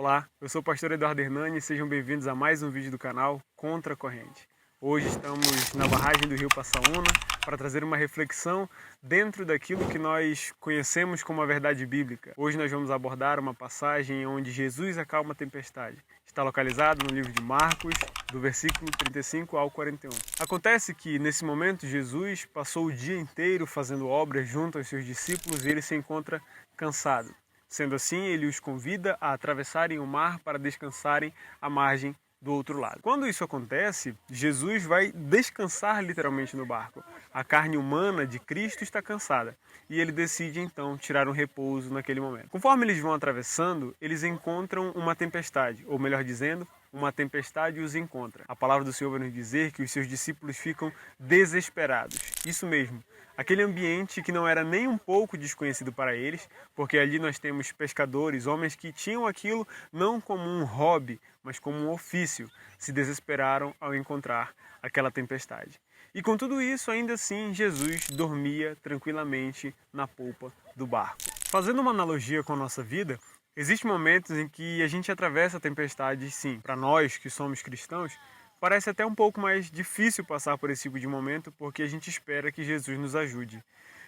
Olá, eu sou o pastor Eduardo Hernani e sejam bem-vindos a mais um vídeo do canal Contra a Corrente. Hoje estamos na barragem do rio Passaúna para trazer uma reflexão dentro daquilo que nós conhecemos como a verdade bíblica. Hoje nós vamos abordar uma passagem onde Jesus acalma a tempestade. Está localizado no livro de Marcos, do versículo 35 ao 41. Acontece que, nesse momento, Jesus passou o dia inteiro fazendo obras junto aos seus discípulos e ele se encontra cansado. Sendo assim, ele os convida a atravessarem o mar para descansarem à margem do outro lado. Quando isso acontece, Jesus vai descansar literalmente no barco. A carne humana de Cristo está cansada e ele decide então tirar um repouso naquele momento. Conforme eles vão atravessando, eles encontram uma tempestade, ou melhor dizendo, uma tempestade os encontra. A palavra do Senhor vai nos dizer que os seus discípulos ficam desesperados. Isso mesmo. Aquele ambiente que não era nem um pouco desconhecido para eles, porque ali nós temos pescadores, homens que tinham aquilo não como um hobby, mas como um ofício, se desesperaram ao encontrar aquela tempestade. E com tudo isso, ainda assim, Jesus dormia tranquilamente na polpa do barco. Fazendo uma analogia com a nossa vida, existem momentos em que a gente atravessa a tempestade, sim. Para nós que somos cristãos, parece até um pouco mais difícil passar por esse tipo de momento porque a gente espera que Jesus nos ajude.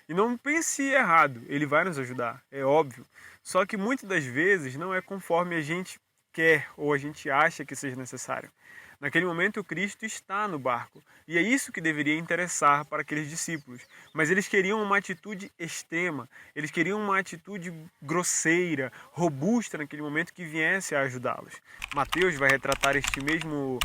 E não pense errado, ele vai nos ajudar, é óbvio. Só que muitas das vezes não é conforme a gente quer ou a gente acha que seja necessário. Naquele momento, Cristo está no barco. E é isso que deveria interessar para aqueles discípulos. Mas eles queriam uma atitude extrema. Eles queriam uma atitude grosseira, robusta naquele momento que viesse a ajudá-los. Mateus vai retratar este mesmo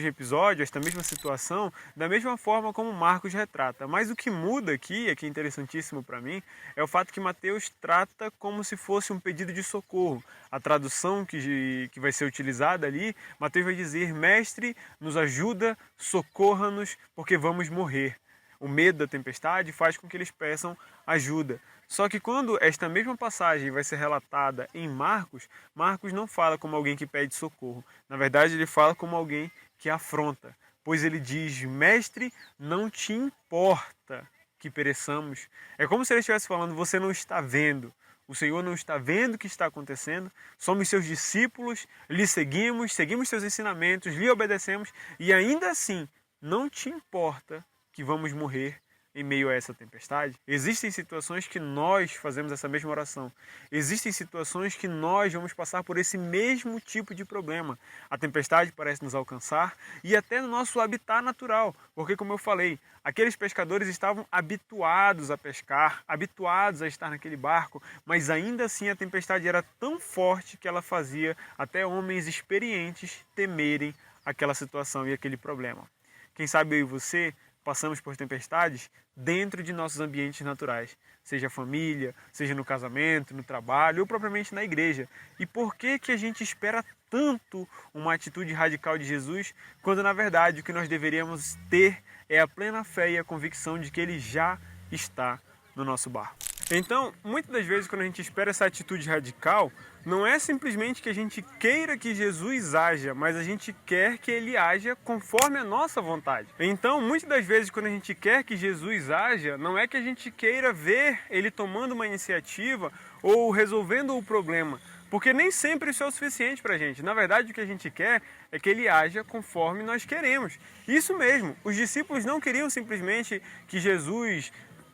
episódio, esta mesma situação, da mesma forma como Marcos retrata. Mas o que muda aqui é interessantíssimo para mim, é o fato que Mateus trata como se fosse um pedido de socorro. A tradução que vai ser utilizada ali, Mateus vai dizer: Mestre, nos ajuda, socorra-nos, porque vamos morrer. O medo da tempestade faz com que eles peçam ajuda. Só que quando esta mesma passagem vai ser relatada em Marcos, Marcos não fala como alguém que pede socorro. Na verdade, ele fala como alguém que afronta. Pois ele diz: Mestre, não te importa que pereçamos. É como se ele estivesse falando: você não está vendo. O Senhor não está vendo o que está acontecendo. Somos seus discípulos, lhe seguimos seus ensinamentos, lhe obedecemos e ainda assim não te importa que vamos morrer em meio a essa tempestade? Existem situações que nós fazemos essa mesma oração. Existem situações que nós vamos passar por esse mesmo tipo de problema. A tempestade parece nos alcançar e até no nosso habitat natural. Porque, como eu falei, aqueles pescadores estavam habituados a pescar, habituados a estar naquele barco, mas ainda assim a tempestade era tão forte que ela fazia até homens experientes temerem aquela situação e aquele problema. Quem sabe eu e você passamos por tempestades dentro de nossos ambientes naturais, seja família, seja no casamento, no trabalho ou propriamente na igreja. E por que a gente espera tanto uma atitude radical de Jesus, quando na verdade o que nós deveríamos ter é a plena fé e a convicção de que Ele já está no nosso barco? Então, muitas das vezes quando a gente espera essa atitude radical, não é simplesmente que a gente queira que Jesus haja, mas a gente quer que Ele haja conforme a nossa vontade. Então, muitas das vezes quando a gente quer que Jesus haja, não é que a gente queira ver Ele tomando uma iniciativa ou resolvendo o problema, porque nem sempre isso é o suficiente para a gente. Na verdade, o que a gente quer é que Ele haja conforme nós queremos. Isso mesmo, os discípulos não queriam simplesmente que Jesus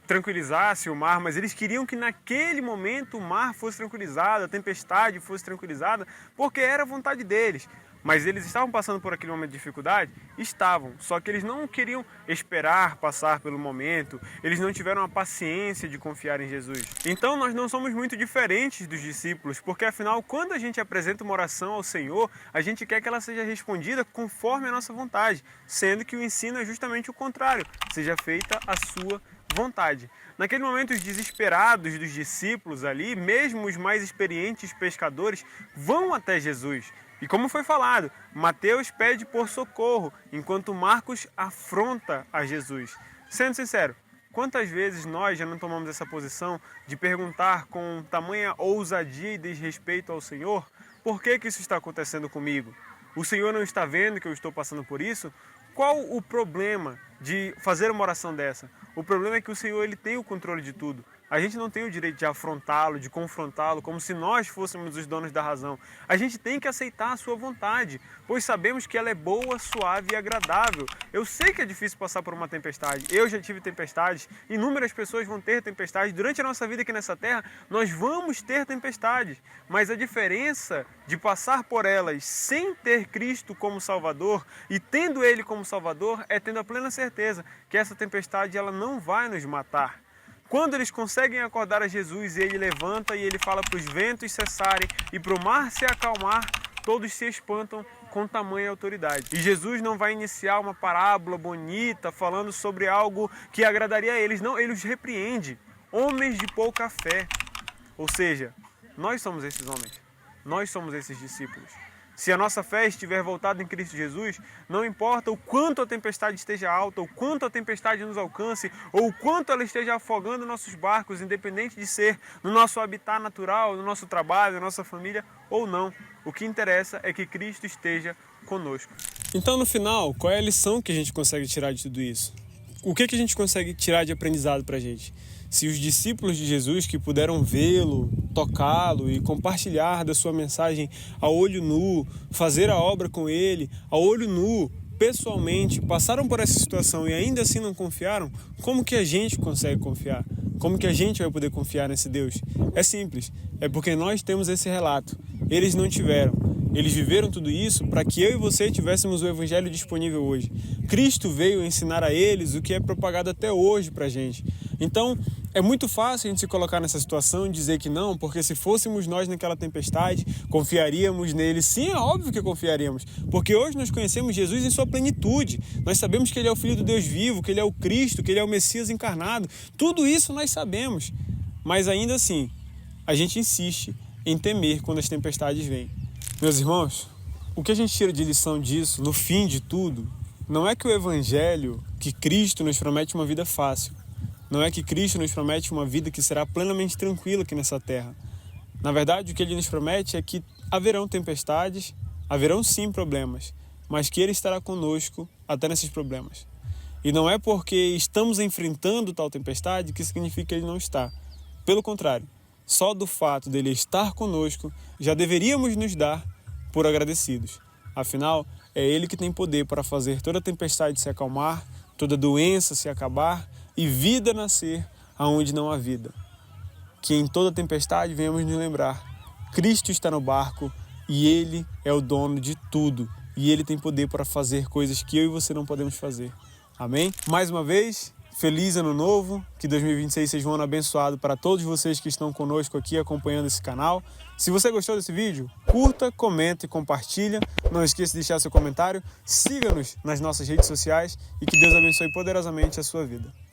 tranquilizasse o mar, mas eles queriam que naquele momento o mar fosse tranquilizado, a tempestade fosse tranquilizada, porque era a vontade deles. Mas eles estavam passando por aquele momento de dificuldade? Estavam, só que eles não queriam esperar passar pelo momento, eles não tiveram a paciência de confiar em Jesus. Então nós não somos muito diferentes dos discípulos, porque afinal, quando a gente apresenta uma oração ao Senhor, a gente quer que ela seja respondida conforme a nossa vontade, sendo que o ensino é justamente o contrário, seja feita a sua vontade. Naquele momento, os desesperados dos discípulos ali, mesmo os mais experientes pescadores, vão até Jesus. E como foi falado, Mateus pede por socorro, enquanto Marcos afronta a Jesus. Sendo sincero, quantas vezes nós já não tomamos essa posição de perguntar com tamanha ousadia e desrespeito ao Senhor: por que isso está acontecendo comigo? O Senhor não está vendo que eu estou passando por isso? Qual o problema de fazer uma oração dessa? O problema é que o Senhor ele tem o controle de tudo. A gente não tem o direito de afrontá-lo, de confrontá-lo, como se nós fôssemos os donos da razão. A gente tem que aceitar a sua vontade, pois sabemos que ela é boa, suave e agradável. Eu sei que é difícil passar por uma tempestade. Eu já tive tempestades, inúmeras pessoas vão ter tempestades. Durante a nossa vida aqui nessa terra, nós vamos ter tempestades. Mas a diferença de passar por elas sem ter Cristo como Salvador e tendo Ele como Salvador é tendo a plena certeza que essa tempestade ela não vai nos matar. Quando eles conseguem acordar a Jesus e ele levanta e ele fala para os ventos cessarem e para o mar se acalmar, todos se espantam com tamanha autoridade. E Jesus não vai iniciar uma parábola bonita falando sobre algo que agradaria a eles. Não, ele os repreende. Homens de pouca fé. Ou seja, nós somos esses homens. Nós somos esses discípulos. Se a nossa fé estiver voltada em Cristo Jesus, não importa o quanto a tempestade esteja alta, o quanto a tempestade nos alcance, ou o quanto ela esteja afogando nossos barcos, independente de ser no nosso habitat natural, no nosso trabalho, na nossa família ou não. O que interessa é que Cristo esteja conosco. Então, no final, qual é a lição que a gente consegue tirar de tudo isso? O que a gente consegue tirar de aprendizado para a gente? Se os discípulos de Jesus que puderam vê-lo, tocá-lo e compartilhar da sua mensagem a olho nu, fazer a obra com ele, a olho nu, pessoalmente, passaram por essa situação e ainda assim não confiaram, como que a gente consegue confiar? Como que a gente vai poder confiar nesse Deus? É simples, é porque nós temos esse relato. Eles não tiveram. Eles viveram tudo isso para que eu e você tivéssemos o Evangelho disponível hoje. Cristo veio ensinar a eles o que é propagado até hoje para a gente. Então, é muito fácil a gente se colocar nessa situação e dizer que não, porque se fôssemos nós naquela tempestade, confiaríamos nele. Sim, é óbvio que confiaríamos, porque hoje nós conhecemos Jesus em sua plenitude. Nós sabemos que ele é o Filho do Deus vivo, que ele é o Cristo, que ele é o Messias encarnado. Tudo isso nós sabemos, mas ainda assim, a gente insiste em temer quando as tempestades vêm. Meus irmãos, o que a gente tira de lição disso, no fim de tudo, não é que o Evangelho, que Cristo nos promete uma vida fácil. Não é que Cristo nos promete uma vida que será plenamente tranquila aqui nessa terra. Na verdade, o que Ele nos promete é que haverão tempestades, haverão sim problemas, mas que Ele estará conosco até nesses problemas. E não é porque estamos enfrentando tal tempestade que significa que Ele não está. Pelo contrário, só do fato dele estar conosco já deveríamos nos dar por agradecidos. Afinal, é Ele que tem poder para fazer toda tempestade se acalmar, toda doença se acabar e vida nascer aonde não há vida. Que em toda tempestade venhamos nos lembrar, Cristo está no barco e Ele é o dono de tudo. E Ele tem poder para fazer coisas que eu e você não podemos fazer. Amém? Mais uma vez, feliz ano novo, que 2026 seja um ano abençoado para todos vocês que estão conosco aqui acompanhando esse canal. Se você gostou desse vídeo, curta, comenta e compartilha. Não esqueça de deixar seu comentário, siga-nos nas nossas redes sociais e que Deus abençoe poderosamente a sua vida.